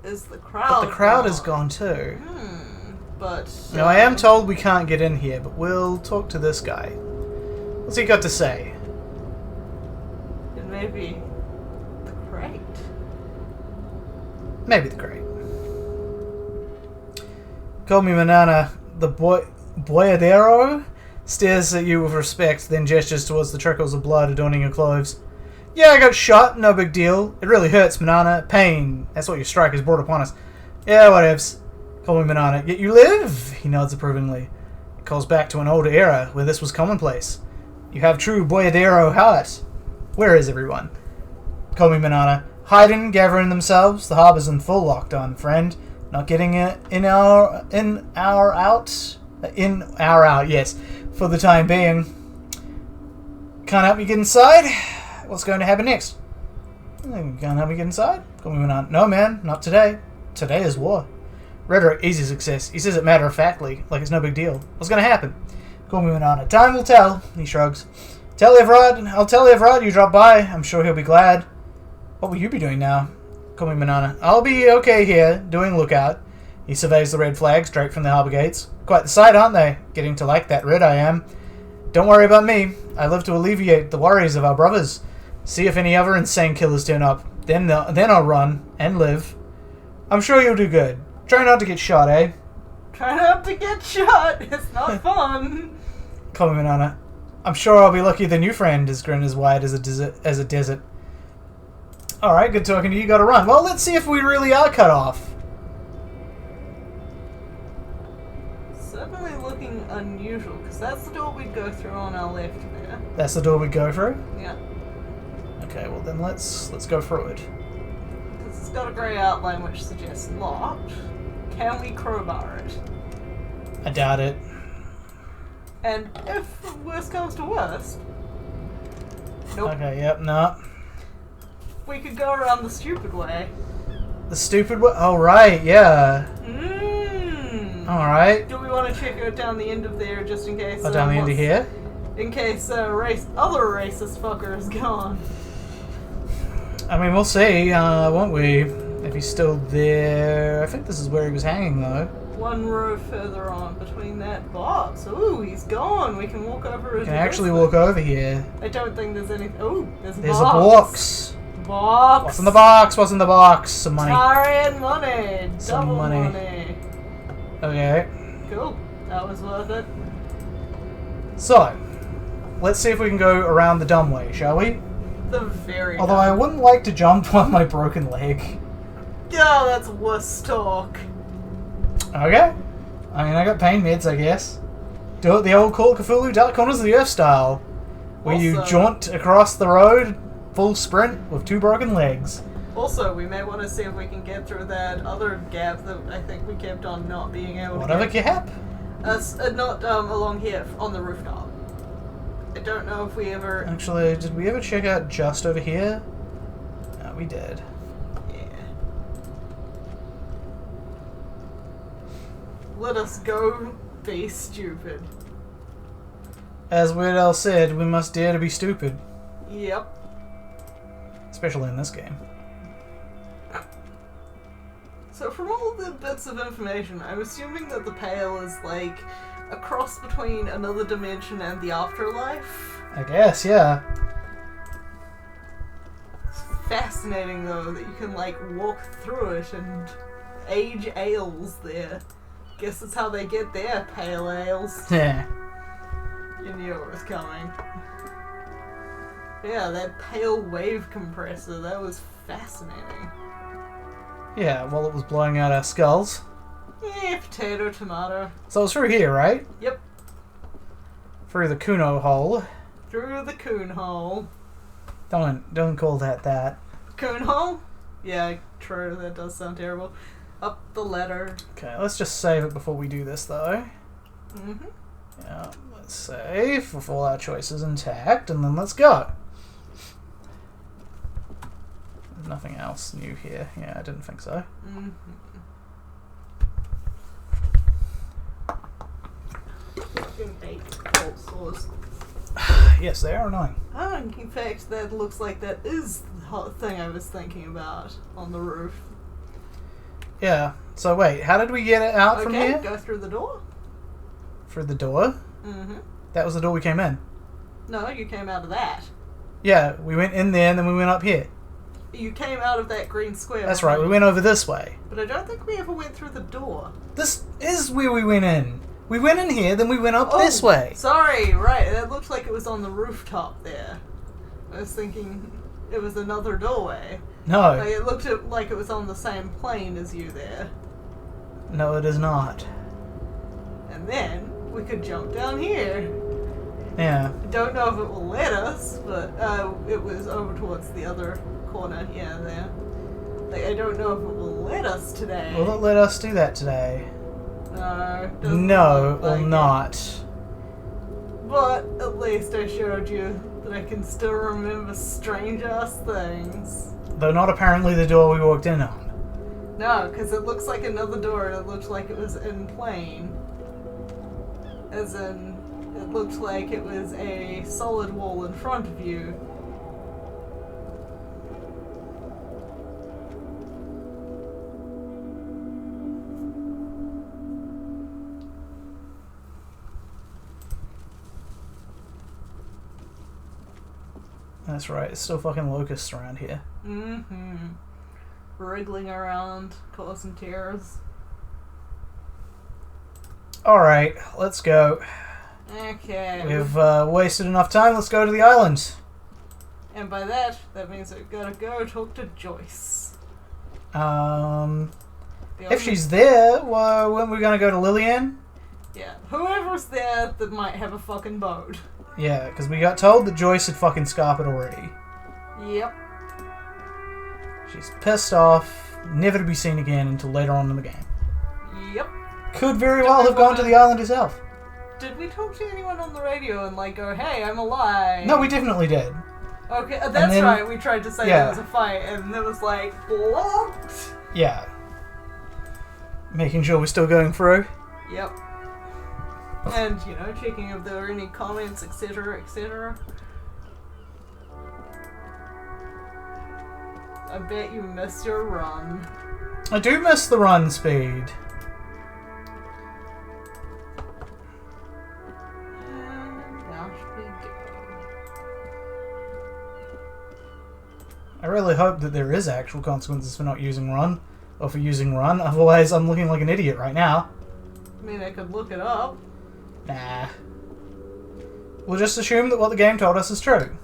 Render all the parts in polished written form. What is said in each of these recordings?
Is the crowd But the crowd gone? is gone too. But... Now, I am told we can't get in here, but we'll talk to this guy. What's he got to say? It may be the crate. Maybe the crate. Call me Manana. The boyadero stares at you with respect, then gestures towards the trickles of blood adorning your clothes. Yeah, I got shot, no big deal. It really hurts, Manana. Pain. That's what your strike has brought upon us. Yeah, whatevs. Call me Manana. Yet you live? He nods approvingly. It calls back to an older era where this was commonplace. You have true boyadero heart. Where is everyone? Call me Manana. Hiding, gathering themselves. The harbor's in full lockdown, friend. Not getting it in our out, yes. For the time being. Can't help me get inside? What's going to happen next? Can't help me get inside? Call me Manana. No, man, not today. Today is war. Rhetoric, easy success. He says it matter-of-factly, like it's no big deal. What's going to happen? Call me Manana. Time will tell, he shrugs. Tell Everard. I'll tell Everard you dropped by. I'm sure he'll be glad. What will you be doing now? Call me Manana. I'll be okay here, doing lookout. He surveys the red flag straight from the harbour gates. Quite the sight, aren't they? Getting to like that red I am. Don't worry about me. I live to alleviate the worries of our brothers. See if any other insane killers turn up. Then I'll run and live. I'm sure you'll do good. Try not to get shot, eh? Try not to get shot. It's not fun. Call me Manana. I'm sure I'll be luckier than you, friend. His grin as wide as a desert. Alright, good talking to you. Gotta run. Well, let's see if we really are cut off. Certainly looking unusual, because that's the door we'd go through on our left there. That's the door we go through? Yeah. Okay, well then let's go through it. Because it's got a grey outline which suggests locked. Can we crowbar it? I doubt it. And if worst comes to worst... Nope. Okay, yep, no. We could go around the stupid way. The stupid way? Oh, right, yeah. Alright. Do we want to check it down the end of there just in case... Oh, down the end of here? In case other racist fucker is gone. I mean, we'll see, won't we? If he's still there. I think this is where he was hanging, though. One row further on, between that box. Ooh, he's gone. We can walk over. We can actually walk over here. I don't think there's anything. Ooh, there's a There's box. a box. Box. What's in the box? What's in the box? Some money. Tarian money. Some Double money. Okay. Cool. That was worth it. So, let's see if we can go around the dumb way, shall we? The very. Although I wouldn't like to jump on my broken leg. Yeah, that's worse talk. Okay. I mean, I got pain meds, I guess. Do it the old Call of Cthulhu Dark Corners of the Earth style. Where you jaunt across the road, full sprint, with 2 broken legs. Also, we may want to see if we can get through that other gap that I think we kept on not being able to Whatever gap? not along here, on the rooftop. I don't know if we ever... Actually, did we ever check out just over here? No, we did. Yeah. Let us go be stupid. As Weird Al said, we must dare to be stupid. Yep. Especially in this game. So from all the bits of information, I'm assuming that the Pale is like a cross between another dimension and the afterlife. I guess, yeah. It's fascinating though that you can like walk through it and age ales there. Guess that's how they get their pale ales. Yeah. You knew it was coming. Yeah, that pale wave compressor, that was fascinating. Yeah, while it was blowing out our skulls. Yeah, potato, tomato. So it's through here, right? Yep. Through the Kuno hole. Through the coon hole. Don't call that. Coon hole? Yeah, true, that does sound terrible. Up the ladder. Okay, let's just save it before we do this, though. Mm-hmm. Yeah, let's save with all our choices intact, and then let's go. There's nothing else new here. Yeah, I didn't think so. Mm-hmm. Yes, they are annoying. In fact, that looks like that is the thing I was thinking about on the roof. Yeah. So wait, how did we get it out from here? Go through the door. Through the door? Mm-hmm. That was the door we came in. No, you came out of that. Yeah, we went in there and then we went up here. You came out of that green square. That's right, we went over this way. But I don't think we ever went through the door. This is where we went in. We went in here, then we went up this way. Sorry, right. It looked like it was on the rooftop there. I was thinking it was another doorway. No. Like, it looked like it was on the same plane as you there. No, it is not. And then we could jump down here. Yeah. I don't know if it will let us, but it was over towards the other corner. Yeah, there. Like, I don't know if it will let us today. Will it let us do that today? No, it will not. But at least I showed you that I can still remember strange-ass things. Though not apparently the door we walked in on. No, because it looks like another door and it looked like it was in plane. As in, it looked like it was a solid wall in front of you. That's right, it's still fucking locusts around here. Mm-hmm. Wriggling around, causing tears. Alright, let's go. Okay. We've wasted enough time, let's go to the island. And by that means we've got to go talk to Joyce. If she's there, well, when are we gonna go to Lillian? Yeah, whoever's there that might have a fucking boat. Yeah, because we got told that Joyce had fucking scarped already. Yep. She's pissed off, never to be seen again until later on in the game. Yep. Could very well have gone to the island herself. Did we talk to anyone on the radio and like go, hey, I'm alive? No, we definitely did. Okay, that's then, right, we tried to say yeah. there was a fight and it was like, blocked. Yeah. Making sure we're still going through. Yep. And, you know, checking if there were any comments, etc., etc. I bet you missed your run. I do miss the run speed. And down we go. I really hope that there is actual consequences for not using run, or for using run, otherwise I'm looking like an idiot right now. I mean, I could look it up. Nah. We'll just assume that what the game told us is true.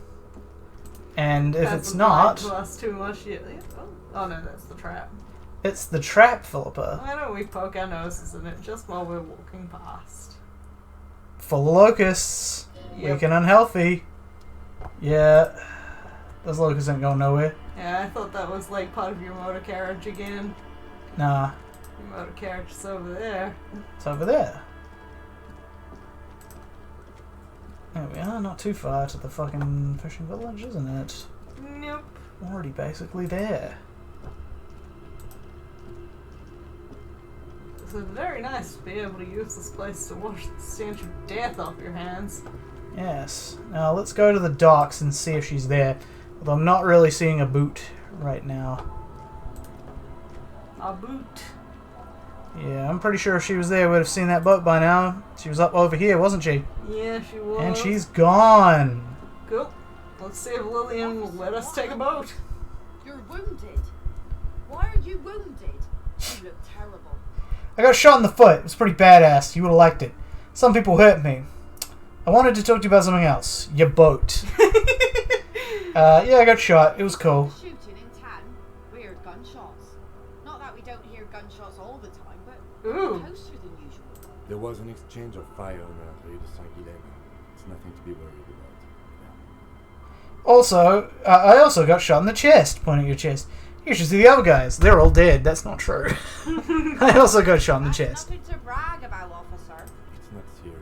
And if it's not... To us too much yet. Oh no, that's the trap. It's the trap, Philippa. Why don't we poke our noses in it just while we're walking past? Full of locusts. Yep. Weak and unhealthy. Yeah. Those locusts ain't going nowhere. Yeah, I thought that was like part of your motor carriage again. Nah. Your motor carriage is over there. It's over there. There we are, not too far to the fucking fishing village, isn't it? Nope. Already basically there. So very nice to be able to use this place to wash the stench of death off your hands. Yes. Now let's go to the docks and see if she's there. Although I'm not really seeing a boot right now. A boot. Yeah, I'm pretty sure if she was there, we'd have seen that boat by now. She was up over here, wasn't she? Yeah, she was. And she's gone. Cool. Let's see if Lillian will let us take a boat. You're wounded. Why are you wounded? You look terrible. I got shot in the foot. It was pretty badass. You would have liked it. Some people hurt me. I wanted to talk to you about something else. Your boat. Yeah, I got shot. It was cool. Shooting in town. Weird gunshots. Not that we don't hear gunshots all the time, but Ooh. closer than usual. There was an exchange of fire on the Rue de Saint-Guilhem. It's nothing to be worried about. Also, I also got shot in the chest. Pointing at your chest. You should see the other guys. They're all dead. That's not true. I also got shot in the chest. Nothing to brag about, officer. It's not serious.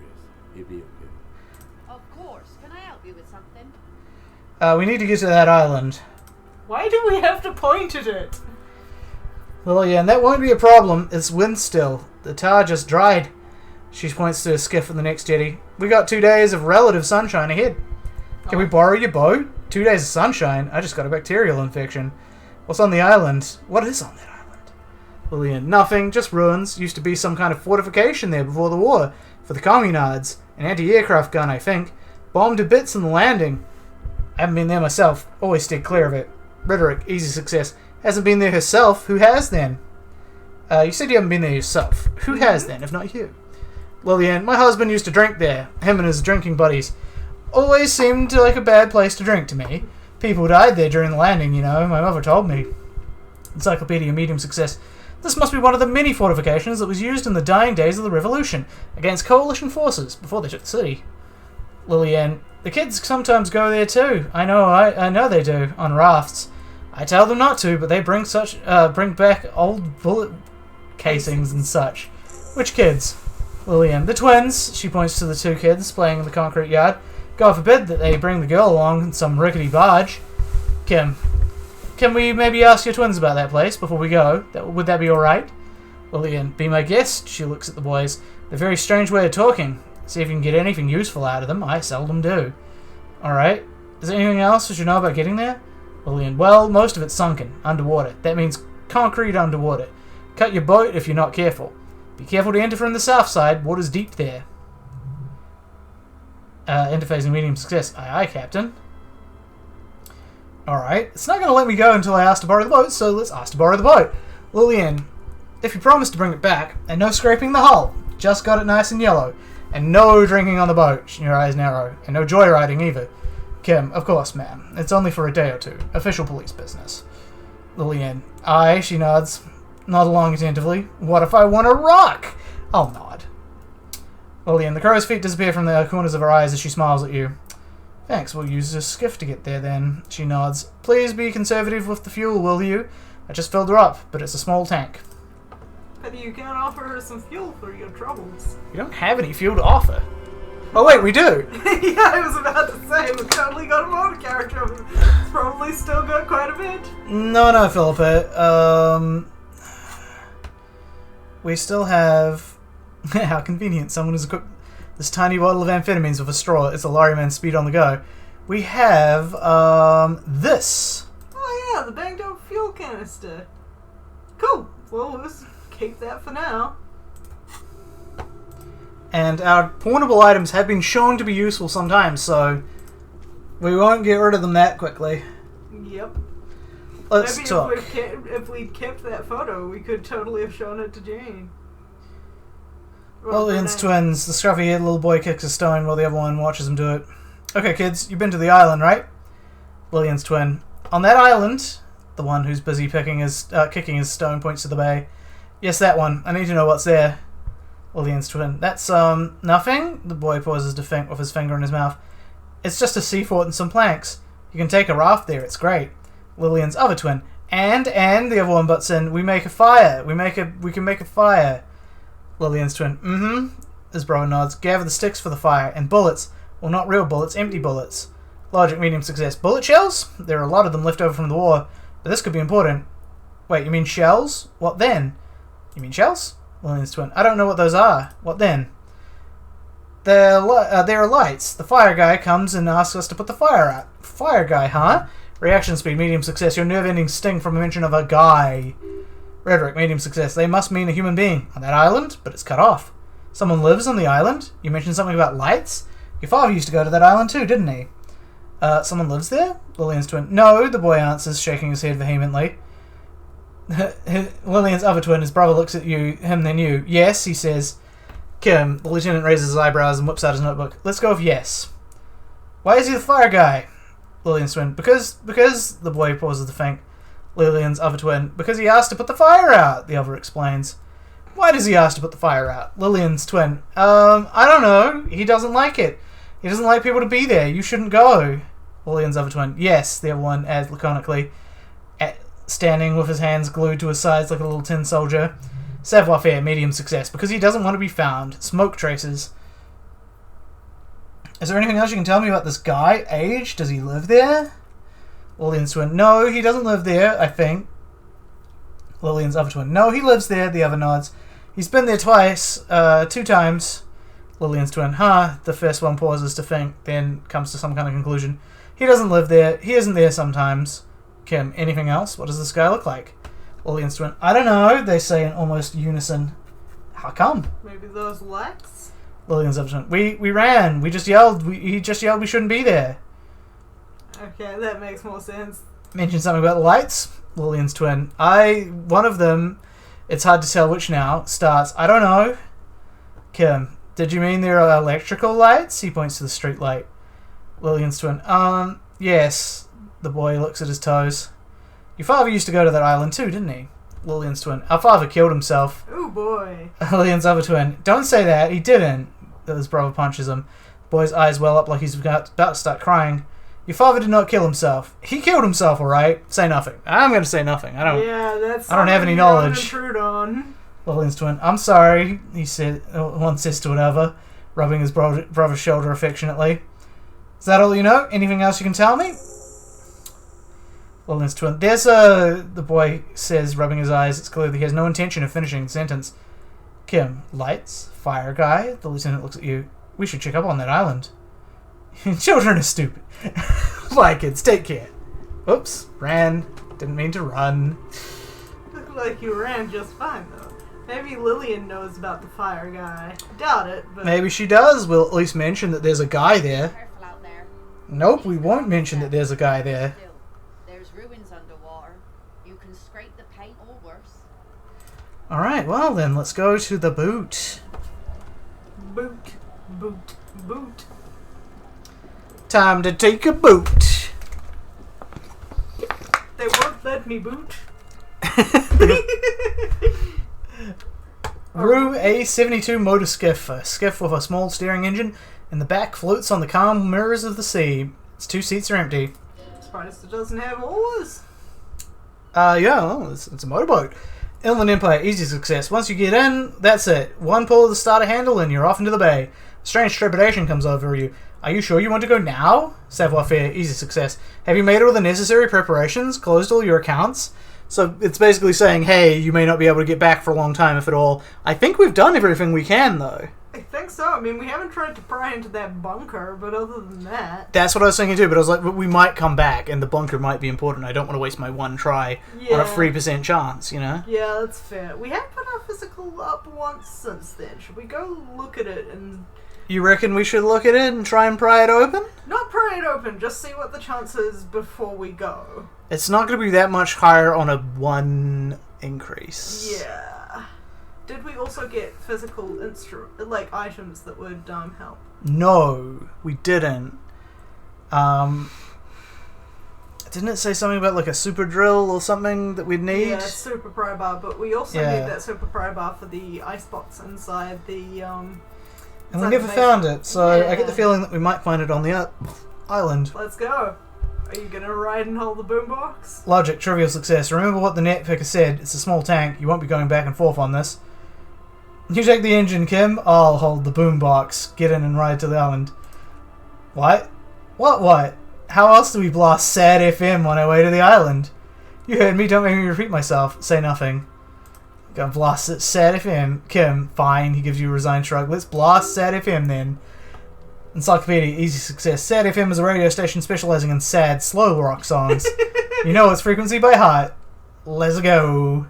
You'll be okay. Of course. Can I help you with something? We need to get to that island. Why do we have to point at it? Well, yeah, and that won't be a problem. It's wind still. The tar just dried. She points to a skiff in the next jetty. We got 2 days of relative sunshine ahead. Can we borrow your boat? 2 days of sunshine? I just got a bacterial infection. What's on the island? What is on that island? Lillian, nothing, just ruins. Used to be some kind of fortification there before the war. For the communards. An anti-aircraft gun, I think. Bombed to bits in the landing. I haven't been there myself. Always stayed clear of it. Rhetoric, easy success. Hasn't been there herself. Who has then? You said you haven't been there yourself. Who has then, if not you? Lillian, my husband used to drink there. Him and his drinking buddies. Always seemed like a bad place to drink to me. People died there during the landing, you know. My mother told me. Encyclopedia, medium success. This must be one of the many fortifications that was used in the dying days of the Revolution against coalition forces before they took the city. Lillian, the kids sometimes go there too. I know they do, on rafts. I tell them not to, but they bring back old bullet casings and such. Which kids? Lillian, the twins. She points to the two kids playing in the concrete yard. God forbid that they bring the girl along in some rickety barge. Kim, can we maybe ask your twins about that place before we go? Would that be alright? Lillian, be my guest. She looks at the boys. They're a very strange way of talking. See if you can get anything useful out of them. I seldom do. Alright. Is there anything else we should know about getting there? Lillian, well, most of it's sunken. Underwater. That means concrete underwater. Cut your boat if you're not careful. Be careful to enter from the south side. Water's deep there. Interfacing medium success. Aye, aye, Captain. Alright. It's not going to let me go until I ask to borrow the boat, so let's ask to borrow the boat. Lillian, if you promise to bring it back, and no scraping the hull. Just got it nice and yellow. And no drinking on the boat. Your eyes narrow. And no joyriding either. Kim, of course, ma'am. It's only for a day or two. Official police business. Lillian, aye, she nods. Nod along attentively. What if I want to rock? I'll nod. Lillian, the crow's feet disappear from the corners of her eyes as she smiles at you. Thanks, we'll use a skiff to get there then. She nods. Please be conservative with the fuel, will you? I just filled her up, but it's a small tank. But you can offer her some fuel for your troubles. You don't have any fuel to offer. Oh wait, we do! Yeah, I was about to say, we've totally got a motor character. It's probably still got quite a bit. No, Philippa. We still have... How convenient. Someone has equipped this tiny bottle of amphetamines with a straw. It's a lorryman's speed on the go. We have, this. Oh yeah, the banged up fuel canister. Cool. Well, let's keep that for now. And our pawnable items have been shown to be useful sometimes, so we won't get rid of them that quickly. Yep. Let's Maybe talk. if we'd kept that photo, we could totally have shown it to Jane. Lillian's twins. The scruffy-haired little boy kicks a stone while the other one watches him do it. Okay, kids, you've been to the island, right? Lillian's twin. On that island, the one who's busy kicking his stone points to the bay. Yes, that one. I need to know what's there. Lillian's twin. That's, nothing? The boy pauses to think with his finger in his mouth. It's just a sea fort and some planks. You can take a raft there, it's great. Lillian's other twin. And the other one butts in. We make a fire. We can make a fire. Lillian's twin. Mm-hmm. His brother nods. Gather the sticks for the fire. And bullets. Well, not real bullets, empty bullets. Logic, medium success. Bullet shells? There are a lot of them left over from the war. But this could be important. Wait, you mean shells? What then? You mean shells? Lillian's twin. I don't know what those are. What then? There are lights. The fire guy comes and asks us to put the fire out. Fire guy, huh? Reaction speed, medium success. Your nerve-ending sting from a mention of a guy. Rhetoric, medium success. They must mean a human being. On that island? But it's cut off. Someone lives on the island? You mentioned something about lights? Your father used to go to that island too, didn't he? Someone lives there? Lillian's twin. No, the boy answers, shaking his head vehemently. Lillian's other twin, his brother looks at him then you. Yes, he says. Kim, the lieutenant raises his eyebrows and whips out his notebook. Let's go with yes. Why is he the fire guy? Lillian's twin. Because the boy pauses to think. Lillian's other twin. Because he asked to put the fire out, the other explains. Why does he ask to put the fire out? Lillian's twin. I don't know. He doesn't like it. He doesn't like people to be there. You shouldn't go. Lillian's other twin. Yes, the other one adds laconically, standing with his hands glued to his sides like a little tin soldier. Savoir-faire, medium success. Because he doesn't want to be found. Smoke traces. Is there anything else you can tell me about this guy? Age? Does he live there? Lillian's twin. No, he doesn't live there, I think. Lillian's other twin. No, he lives there, the other nods. He's been there twice, 2 times. Lillian's twin. Huh. The first one pauses to think, then comes to some kind of conclusion. He doesn't live there. He isn't there sometimes. Kim. Anything else? What does this guy look like? Lillian's twin. I don't know, they say in almost unison. How come? Maybe those lights? Lillian's other twin. We ran. We just yelled. He just yelled we shouldn't be there. Okay, that makes more sense. Mentioned something about the lights. Lillian's twin. One of them, it's hard to tell which now, starts, I don't know. Kim, did you mean there are electrical lights? He points to the street light. Lillian's twin. Yes. The boy looks at his toes. Your father used to go to that island too, didn't he? Lillian's twin. Our father killed himself. Ooh, boy. Lillian's other twin. Don't say that. He didn't. His brother punches him. The boy's eyes well up like he's about to start crying. Your father did not kill himself. He killed himself, alright? Say nothing. I'm going to say nothing. I don't have any knowledge. Intrude on. Lillian's twin. I'm sorry, he said. One says to another, rubbing his brother's shoulder affectionately. Is that all you know? Anything else you can tell me? Lillian's twin. The boy says, rubbing his eyes. It's clear that he has no intention of finishing the sentence. Kim, lights, fire guy. The lieutenant looks at you. We should check up on that island. Children are stupid. Bye, kids. Take care. Oops. Ran. Didn't mean to run. Looked like you ran just fine, though. Maybe Lillian knows about the fire guy. Doubt it, but... Maybe she does. We'll at least mention that there's a guy there. Careful out there. Nope, we won't mention that there's a guy there. Still, there's ruins underwater. You can scrape the paint or worse. Alright, well then, let's go to the boot. Boot. Boot. Boot. Time to take a boot. They won't let me boot. Rue A-72 motor skiff. A skiff with a small steering engine. In the back floats on the calm mirrors of the sea. Its 2 seats are empty. Surprised it doesn't have oars. Yeah, well, it's a motorboat. Inland Empire, easy success. Once you get in, that's it. One pull of the starter handle and you're off into the bay. Strange trepidation comes over you. Are you sure you want to go now? Savoir-faire, easy success. Have you made all the necessary preparations? Closed all your accounts? So it's basically saying, hey, you may not be able to get back for a long time if at all. I think we've done everything we can, though. I think so. I mean, we haven't tried to pry into that bunker, but other than that... That's what I was thinking too, but I was like, we might come back, and the bunker might be important. I don't want to waste my one try on a 3% chance, you know? Yeah, that's fair. We have put our physical up once since then. Should we go look at it and... You reckon we should look at it and try and pry it open? Not pry it open, just see what the chance is before we go. It's not going to be that much higher on a 1 increase. Yeah. Did we also get physical items that would help? No, we didn't. Didn't it say something about like a super drill or something that we'd need? Yeah, super pry bar, but we also Yeah. need that super pry bar for the ice box inside the And we never found it, so Yeah. I get the feeling that we might find it on the island. Let's go. Are you gonna ride and hold the boombox? Logic, trivial success. Remember what the netpicker said. It's a small tank. You won't be going back and forth on this. You take the engine, Kim. I'll hold the boombox. Get in and ride to the island. What? What? How else do we blast Sad FM on our way to the island? You heard me. Don't make me repeat myself. Say nothing. Gonna blast it. Sad FM. Kim, fine. He gives you a resigned shrug. Let's blast Sad FM then. Encyclopedia, easy success. Sad FM is a radio station specializing in sad, slow rock songs. You know its frequency by heart. Let's go.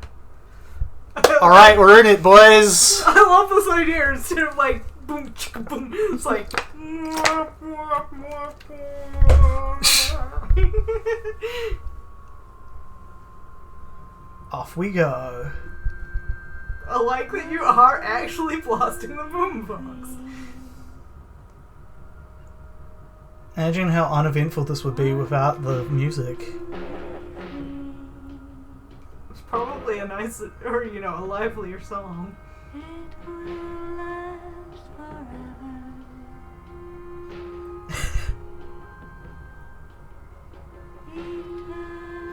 Alright, we're in it, boys. I love this idea. Instead of like boom chicka boom, it's like Off we go. I like that you are actually blasting the boombox. Imagine how uneventful this would be without the music. It's probably a nice, or a livelier song.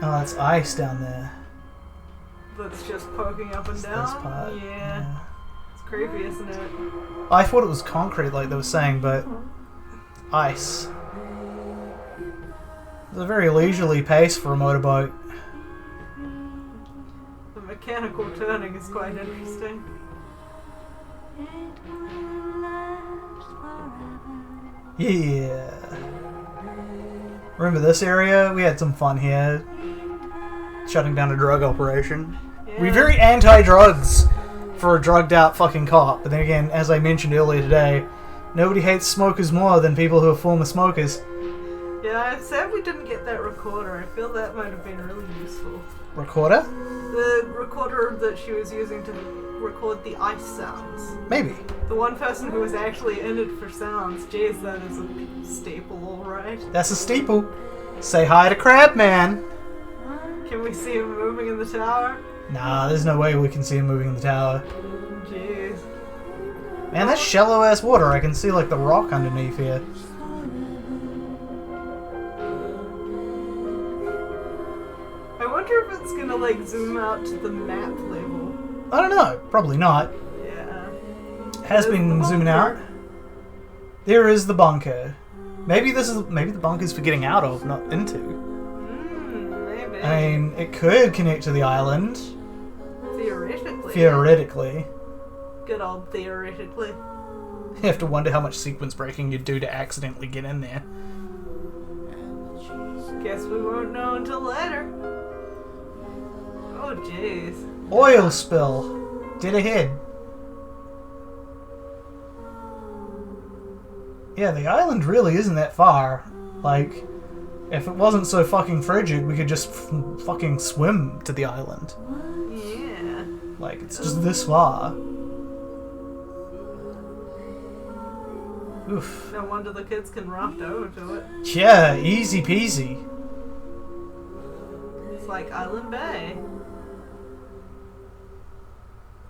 Oh, that's ice down there. That's just poking up and It's down. this part. Yeah. It's creepy, isn't it? I thought it was concrete like they were saying, but ice. It's a very leisurely pace for a motorboat. The mechanical turning is quite interesting. Yeah. Remember this area? We had some fun here. Shutting down a drug operation. We're very anti-drugs for a drugged out fucking cop. But then again, as I mentioned earlier today, nobody hates smokers more than people who are former smokers. Yeah, I'm sad we didn't get that recorder. I feel that might have been really useful. Recorder? The recorder that she was using to record the ice sounds. Maybe. The one person who was actually in it for sounds. Jeez, that is a staple, alright. That's a steeple. Say hi to Crabman. Can we see him moving in the tower? Nah, there's no way we can see him moving in the tower. Jeez. Man, that's shallow ass water. I can see like the rock underneath here. I wonder if it's gonna like zoom out to the map level. I don't know. Probably not. Yeah. Has There's been the zooming out. bunker. There is the bunker. Maybe the bunker's for getting out of, not into. Maybe. I mean, it could connect to the island. Theoretically. Theoretically. Good old theoretically. You have to wonder how much sequence breaking you'd do to accidentally get in there. Guess we won't know until later. Oh jeez. Oil spill. Dead ahead. Yeah, the island really isn't that far. Like, if it wasn't so fucking frigid, we could just fucking swim to the island. Yeah. Like, it's just this far. Oof. No wonder the kids can raft over to it. Yeah, easy peasy. It's like Island Bay.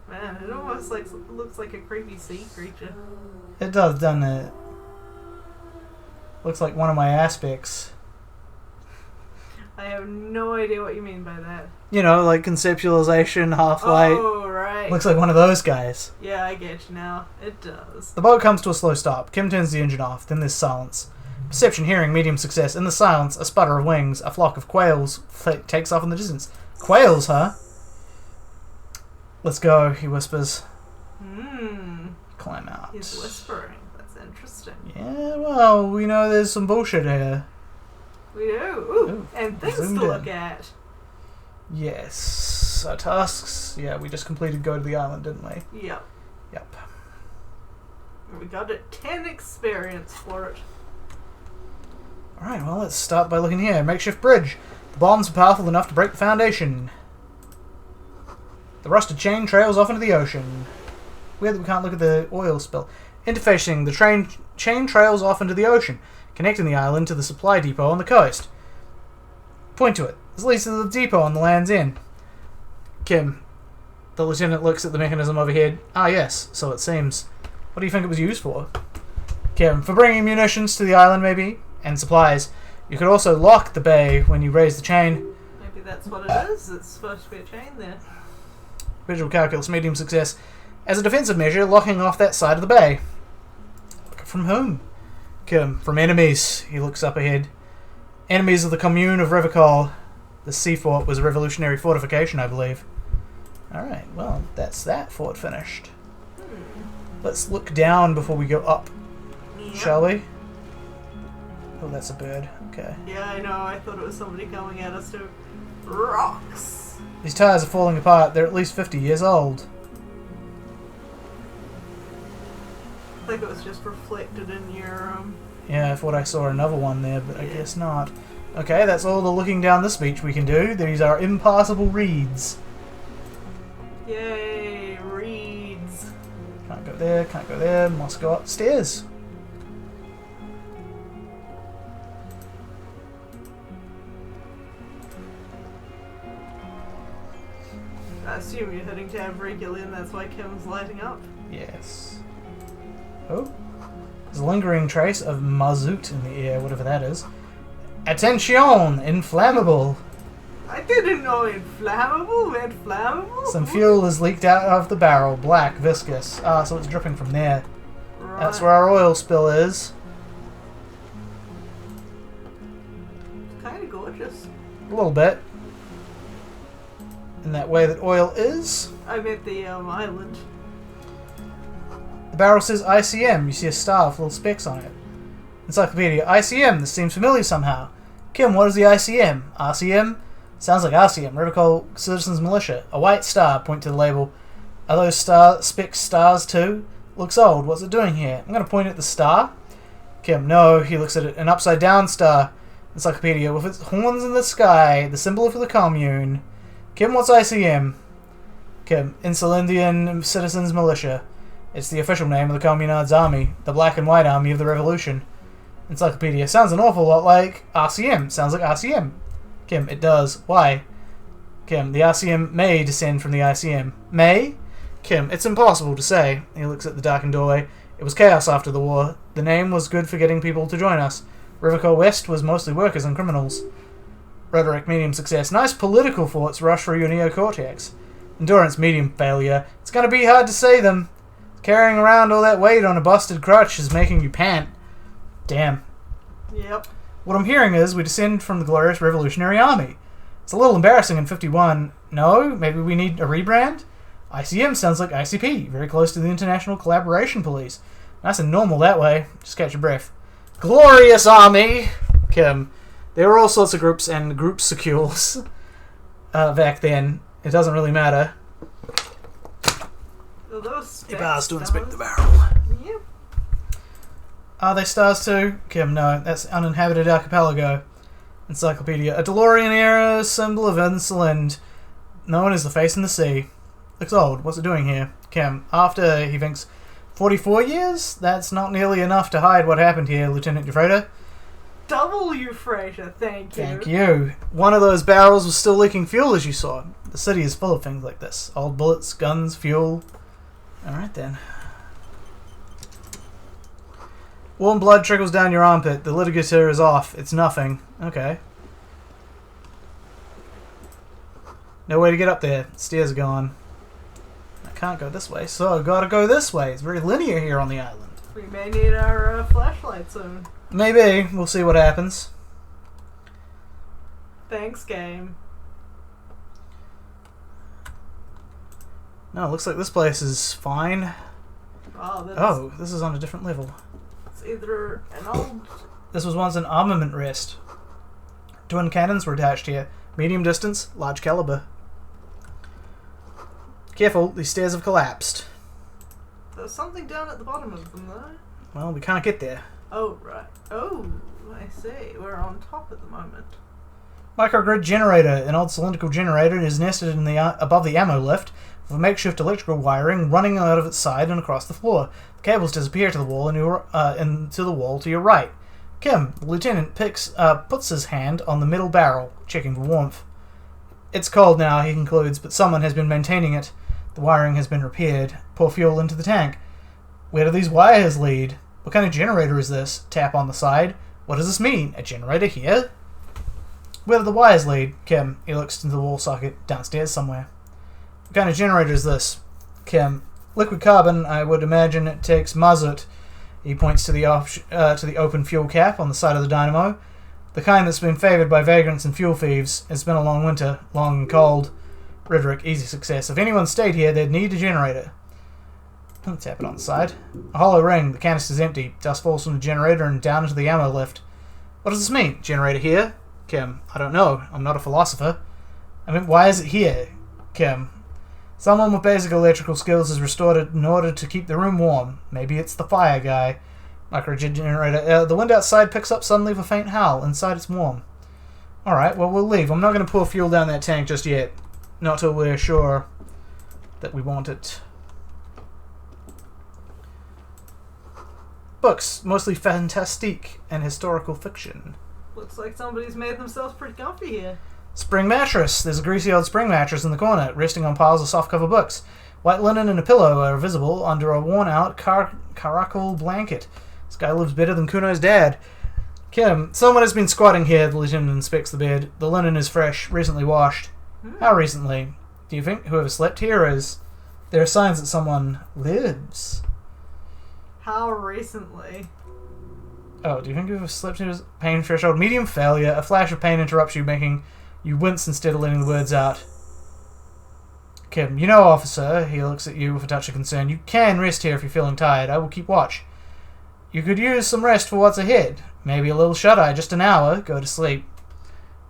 Man, it almost like looks like a creepy sea creature. It does, doesn't it? Looks like one of my aspects. I have no idea what you mean by that. You know, like conceptualization, half-light. Oh, right. Looks like one of those guys. Yeah, I get you now. It does. The boat comes to a slow stop. Kim turns the engine off. Then there's silence. Perception, hearing, medium success. In the silence, a sputter of wings. A flock of quails takes off in the distance. Quails, huh? Let's go, he whispers. Climb out. He's whispering. That's interesting. Yeah, well, we know there's some bullshit here. We do. Ooh, and things to zoomed look in. at. Yes. Our tasks. Yeah, we just completed Go to the Island, didn't we? Yep. Yep. We got a 10 experience for it. Alright, well, let's start by looking here. Makeshift bridge. The bombs are powerful enough to break the foundation. The rusted chain trails off into the ocean. Weird that we can't look at the oil spill. Interfacing, the chain trails off into the ocean, connecting the island to the supply depot on the coast. Point to it. This leads to the depot on the land's end. Kim, the lieutenant looks at the mechanism overhead. Ah, yes, so it seems. What do you think it was used for? Kim, for bringing munitions to the island, maybe? And supplies. You could also lock the bay when you raise the chain. Maybe that's what it is. It's supposed to be a chain there. Visual calculus, medium success. As a defensive measure, locking off that side of the bay. From whom? Kim, from enemies. He looks up ahead. Enemies of the commune of Rivicol. The sea fort was a revolutionary fortification, I believe. Alright, well, that's that fort finished. Let's look down before we go up, shall we? Oh, that's a bird. Okay. Yeah, I know. I thought it was somebody coming at us too. Rocks. These tires are falling apart. They're at least 50 years old. I think it was just reflected in your Yeah, I thought I saw another one there, but I guess not. Okay, that's all the looking down this beach we can do. These are impassable reeds. Yay, reeds. Can't go there, can't go there. Must go upstairs. I assume you're hitting tab regularly and that's why Kim's lighting up. Yes. Oh. There's a lingering trace of mazout in the air, whatever that is. Attention! Inflammable! I didn't know inflammable meant flammable. Some fuel is leaked out of the barrel. Black, viscous. Ah, so it's dripping from there. Right. That's where our oil spill is. Kind of gorgeous. A little bit. In that way that oil is. I meant the island. The barrel says ICM. You see a star with little specks on it. Encyclopedia. ICM. This seems familiar somehow. Kim, what is the ICM? RCM? Sounds like RCM, River Cole Citizens Militia. A white star, point to the label. Are those spec stars too? Looks old, what's it doing here? I'm going to point at the star. Kim, no, he looks at it. An upside down star. Encyclopedia, with its horns in the sky, the symbol for the commune. Kim, what's ICM? Kim, Insulindian Citizens Militia. It's the official name of the Communard's army, the black and white army of the revolution. Encyclopedia, sounds an awful lot like RCM. Sounds like RCM. Kim, it does. Why? Kim, the RCM may descend from the ICM. May? Kim, it's impossible to say. He looks at the darkened doorway. It was chaos after the war. The name was good for getting people to join us. Rivercore West was mostly workers and criminals. Rhetoric, medium success. Nice political thoughts rush through your neocortex. Endurance, medium failure. It's going to be hard to say them. Carrying around all that weight on a busted crutch is making you pant. Damn. Yep. What I'm hearing is we descend from the glorious Revolutionary Army. It's a little embarrassing in 51. No? Maybe we need a rebrand? ICM sounds like ICP, very close to the International Collaboration Police. Nice and normal that way. Just catch your breath. Glorious Army! Kim. There were all sorts of groups and groupsicules back then. It doesn't really matter. Are those He bows to stars? inspect the barrel. Yep. Are they stars too? Kim, no. That's uninhabited archipelago. Encyclopedia. A DeLorean era symbol of Insulind, known as the face in the sea. Looks old. What's it doing here? Kim. After, he thinks, 44 years? That's not nearly enough to hide what happened here, Lieutenant Defrader. W. Fraser, thank you. Thank you. One of those barrels was still leaking fuel, as you saw. The city is full of things like this. Old bullets, guns, fuel. Alright then. Warm blood trickles down your armpit. The litigator is off. It's nothing. Okay. No way to get up there. Stairs are gone. I can't go this way, so I've got to go this way. It's very linear here on the island. We may need our flashlight soon. Maybe. We'll see what happens. Thanks, game. No, it looks like this place is fine. Oh, This is on a different level. it's either an old... This was once an armament rest. Twin cannons were attached here. Medium distance, large caliber. Careful, these stairs have collapsed. There's something down at the bottom of them, though. Well, we can't get there. Oh, right. Oh, I see. We're on top at the moment. Microgrid generator. An old cylindrical generator is nested in the above the ammo lift, with makeshift electrical wiring running out of its side and across the floor. The cables disappear to the wall and into the wall to your right. Kim, the lieutenant, puts his hand on the middle barrel, checking for warmth. It's cold now, he concludes, but someone has been maintaining it. The wiring has been repaired. Pour fuel into the tank. Where do these wires lead? What kind of generator is this? Tap on the side. What does this mean? A generator here? Where do the wires lead? Kim, he looks into the wall socket downstairs somewhere. What kind of generator is this? Kim, liquid carbon, I would imagine it takes mazut. He points to the open fuel cap on the side of the dynamo. The kind that's been favoured by vagrants and fuel thieves. It's been a long winter, long and cold. Rhetoric, easy success. If anyone stayed here, they'd need a generator. Let's tap it on the side. A hollow ring. The canister's empty. Dust falls from the generator and down into the ammo lift. What does this mean? Generator here? Kim, I don't know. I'm not a philosopher. I mean, why is it here? Kim, someone with basic electrical skills has restored it in order to keep the room warm. Maybe it's the fire guy. Microgenerator. The wind outside picks up suddenly with a faint howl. Inside it's warm. Alright, well, we'll leave. I'm not going to pour fuel down that tank just yet. Not till we're sure that we want it. Books, mostly fantastique and historical fiction. Looks like somebody's made themselves pretty comfy here. Spring mattress. There's a greasy old spring mattress in the corner, resting on piles of soft-cover books. White linen and a pillow are visible under a worn-out caracal blanket. This guy lives better than Kuno's dad. Kim, someone has been squatting here. The lieutenant inspects the bed. The linen is fresh, recently washed. How recently? Do you think whoever slept here is... There are signs that someone lives. How recently? Oh, do you think whoever slept here is... Pain threshold. Medium failure. A flash of pain interrupts you, making you wince instead of letting the words out. Kim, you know, officer, he looks at you with a touch of concern. You can rest here if you're feeling tired. I will keep watch. You could use some rest for what's ahead. Maybe a little shut-eye, just an hour. Go to sleep.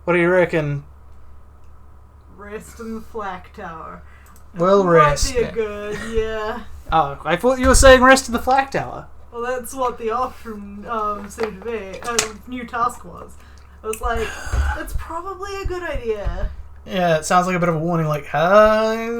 What do you reckon? rest in the flak tower. We'll rest. Might be a good, yeah. Oh, I thought you were saying rest in the flak tower. Well, that's what the option seemed to be. New task was. I was like, it's probably a good idea. Yeah, it sounds like a bit of a warning, like,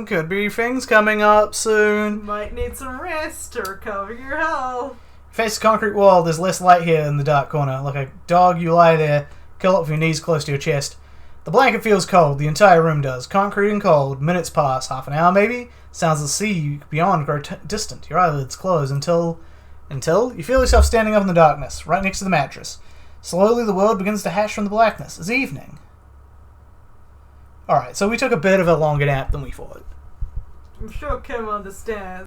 could be things coming up soon. Might need some rest to recover your health. Face the concrete wall, there's less light here in the dark corner. Like a dog, you lie there, curl up with your knees close to your chest. The blanket feels cold, the entire room does. Concrete and cold. Minutes pass, half an hour maybe. Sounds of the sea beyond grow distant. Your eyelids close until you feel yourself standing up in the darkness, right next to the mattress. Slowly the world begins to hatch from the blackness. It's evening. Alright, so we took a bit of a longer nap than we thought. I'm sure Kim understands.